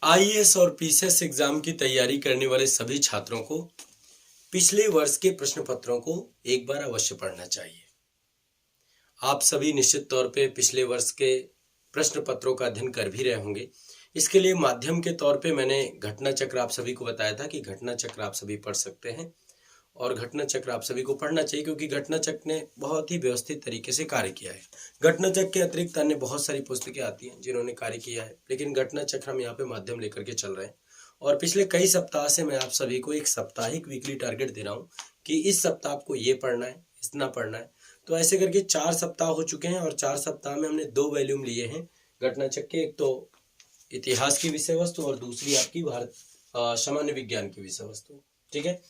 IAS और PCS exam की तैयारी करने वाले सभी छात्रों को पिछले वर्ष के प्रश्न पत्रों को एक बार अवश्य पढ़ना चाहिए। आप सभी निश्चित तौर पे पिछले वर्ष के प्रश्न पत्रों का अध्ययन कर भी रहे होंगे। इसके लिए माध्यम के तौर पे मैंने घटना चक्र आप सभी को बताया था कि घटना चक्र आप सभी पढ़ सकते हैं और घटना चक्र आप सभी को पढ़ना चाहिए, क्योंकि घटना चक्र ने बहुत ही व्यवस्थित तरीके से कार्य किया है। घटना चक्र के अतिरिक्त अन्य बहुत सारी पुस्तकें आती हैं जिन्होंने कार्य किया है, लेकिन घटना चक्र हम यहाँ पे माध्यम लेकर के चल रहे हैं। और पिछले कई सप्ताह से मैं आप सभी को एक साप्ताहिक वीकली टारगेट दे रहा हूँ कि इस सप्ताह आपको ये पढ़ना है, इतना पढ़ना है। तो ऐसे करके 4 सप्ताह हो चुके हैं और 4 सप्ताह में हमने 2 वॉल्यूम लिए हैं घटना चक्र के। एक तो इतिहास की विषय वस्तु और दूसरी आपकी भारत सामान्य विज्ञान की विषय वस्तु, ठीक है।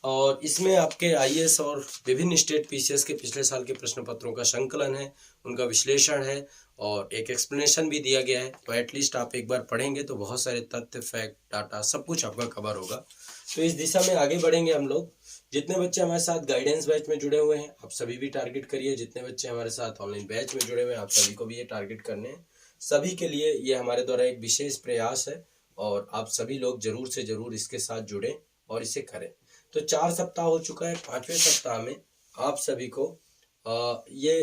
और इसमें आपके आईएएस और विभिन्न स्टेट पीसीएस के पिछले साल के प्रश्न पत्रों का संकलन है, उनका विश्लेषण है और एक एक्सप्लेनेशन भी दिया गया है। तो एटलीस्ट आप एक बार पढ़ेंगे तो बहुत सारे तथ्य, फैक्ट, डाटा सब कुछ आपका कवर होगा। तो इस दिशा में आगे बढ़ेंगे हम लोग। जितने बच्चे हमारे साथ गाइडेंस बैच में जुड़े हुए हैं आप सभी भी टारगेट करिए। जितने बच्चे हमारे साथ ऑनलाइन बैच में जुड़े हुए हैं आप सभी को भी ये टारगेट करने हैं। सभी के लिए ये हमारे द्वारा एक विशेष प्रयास है और आप सभी लोग जरूर से जरूर इसके साथ जुड़ें और इसे करें। तो 4 सप्ताह हो चुका है। 5वें सप्ताह में आप सभी को ये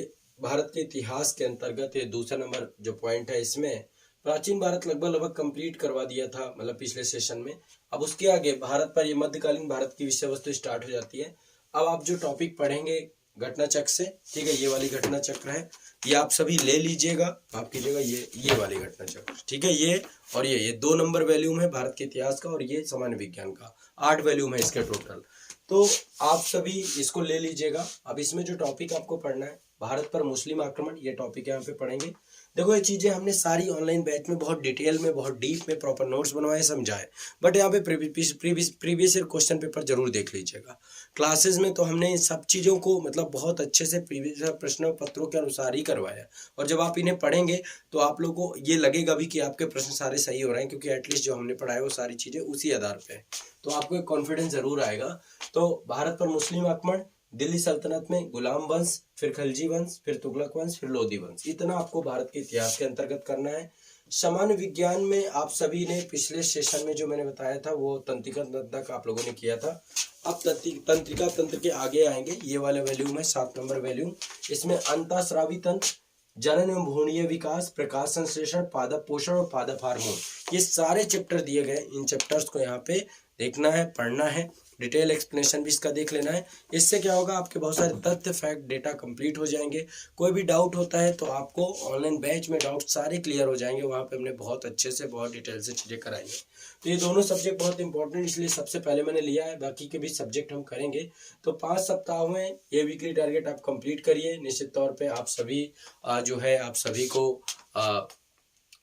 भारत के इतिहास के अंतर्गत ये दूसरा नंबर जो पॉइंट है, इसमें प्राचीन भारत लगभग कंप्लीट करवा दिया था, मतलब पिछले सेशन में। अब उसके आगे भारत पर ये मध्यकालीन भारत की विषय वस्तु स्टार्ट हो जाती है। अब आप जो टॉपिक पढ़ेंगे घटना चक्र से, ठीक है, ये वाली घटना चक्र है, ये आप सभी ले लीजिएगा, आप कीजिएगा ये वाली घटना चक्र, ठीक है। ये और ये 2 नंबर वॉल्यूम है भारत के इतिहास का और ये सामान्य विज्ञान का 8 वॉल्यूम है इसके टोटल। तो आप सभी इसको ले लीजिएगा। अब इसमें जो टॉपिक आपको पढ़ना है भारत पर मुस्लिम आक्रमण, ये टॉपिक यहाँ पे पढ़ेंगे। देखो ये चीजें हमने सारी ऑनलाइन बैच में बहुत डिटेल में, बहुत डीप में प्रॉपर नोट्स बनवाए, समझाए, बट यहाँ पे प्रीवियस ईयर क्वेश्चन पेपर जरूर देख लीजिएगा। क्लासेस में तो हमने इन सब चीज़ों को मतलब बहुत अच्छे से प्रीवियस ईयर प्रश्न पत्रों के अनुसार ही करवाया, और जब आप इन्हें पढ़ेंगे तो आप लोगों को ये लगेगा भी कि आपके प्रश्न सारे सही हो रहे हैं, क्योंकि एटलीस्ट जो हमने पढ़ाया वो सारी चीज़ें उसी आधार पर है। तो आपको एक कॉन्फिडेंस जरूर आएगा। तो भारत पर मुस्लिम आक्रमण, दिल्ली सल्तनत में गुलाम वंश, फिर खिलजी वंश, फिर तुगलक वंश, फिर लोधी वंश, इतना आपको भारत के इतिहास के अंतर्गत करना है। सामान्य विज्ञान में आप सभी ने पिछले सेशन में जो मैंने बताया था वो तंत्रिका तंत्र का आप लोगों ने किया था। अब तंत्रिका तंत्र के आगे आएंगे, ये वाला वॉल्यूम है 7 नंबर वॉल्यूम। इसमें अंतःस्रावी तंत्र, जनन एवं भ्रूणीय विकास, प्रकाश संश्लेषण, पादप पोषण और पादप हार्मोन, ये सारे चैप्टर दिए गए। इन चैप्टर्स को यहाँ पे देखना है, पढ़ना है, डिटेल एक्सप्लेनेशन भी इसका देख लेना है। इससे क्या होगा, आपके बहुत सारे तथ्य, फैक्ट, डेटा कंप्लीट हो जाएंगे। कोई भी डाउट होता है तो आपको ऑनलाइन बैच में डाउट सारे क्लियर हो जाएंगे। वहाँ पे हमने बहुत अच्छे से, बहुत डिटेल से चीज़ें कराएंगे। तो ये दोनों सब्जेक्ट बहुत इंपॉर्टेंट, इसलिए सबसे पहले मैंने लिया है, बाकी के भी सब्जेक्ट हम करेंगे। तो 5 सप्ताह में ये वीकली टारगेट आप कंप्लीट करिए। निश्चित तौर पर आप सभी जो है आप सभी को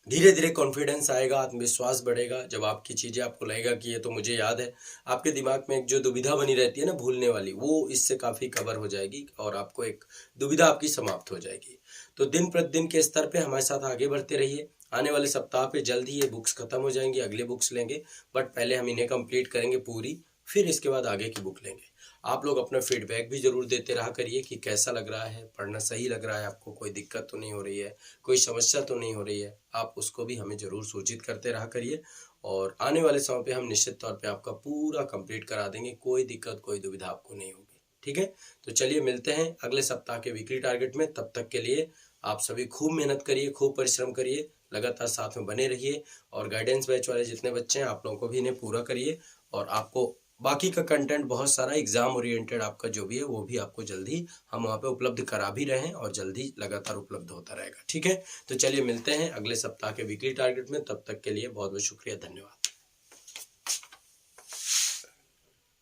धीरे धीरे कॉन्फिडेंस आएगा, आत्मविश्वास बढ़ेगा। जब आपकी चीज़ें आपको लगेगा कि ये तो मुझे याद है, आपके दिमाग में एक जो दुविधा बनी रहती है ना भूलने वाली, वो इससे काफ़ी कवर हो जाएगी और आपको एक दुविधा आपकी समाप्त हो जाएगी। तो दिन प्रतिदिन के स्तर पे हमारे साथ आगे बढ़ते रहिए। आने वाले सप्ताह पे जल्द ही ये बुक्स खत्म हो जाएंगी, अगले बुक्स लेंगे, बट पहले हम इन्हें कंप्लीट करेंगे पूरी, फिर इसके बाद आगे की बुक लेंगे। आप लोग अपना फीडबैक भी जरूर देते रहा करिए कि कैसा लग रहा है, पढ़ना सही लग रहा है आपको, कोई दिक्कत तो नहीं हो रही है, कोई समस्या तो नहीं हो रही है। आप उसको भी हमें जरूर सूचित करते रहा करिए और आने वाले समय पे हम निश्चित तौर पे आपका पूरा कंप्लीट करा देंगे। कोई दिक्कत, कोई दुविधा आपको नहीं होगी, ठीक है। तो चलिए मिलते हैं अगले सप्ताह के वीकली टारगेट में। तब तक के लिए आप सभी खूब मेहनत करिए, खूब परिश्रम करिए, लगातार साथ में बने रहिए और गाइडेंस बैच वाले जितने बच्चे हैं आप लोगों को भी इन्हें पूरा करिए। और आपको बाकी का कंटेंट बहुत सारा एग्जाम ओरिएंटेड आपका जो भी है वो भी आपको जल्दी हम वहाँ पे उपलब्ध करा भी रहे हैं और जल्दी लगातार उपलब्ध होता रहेगा, ठीक है। तो चलिए मिलते हैं अगले सप्ताह के वीकली टारगेट में। तब तक के लिए बहुत बहुत शुक्रिया, धन्यवाद।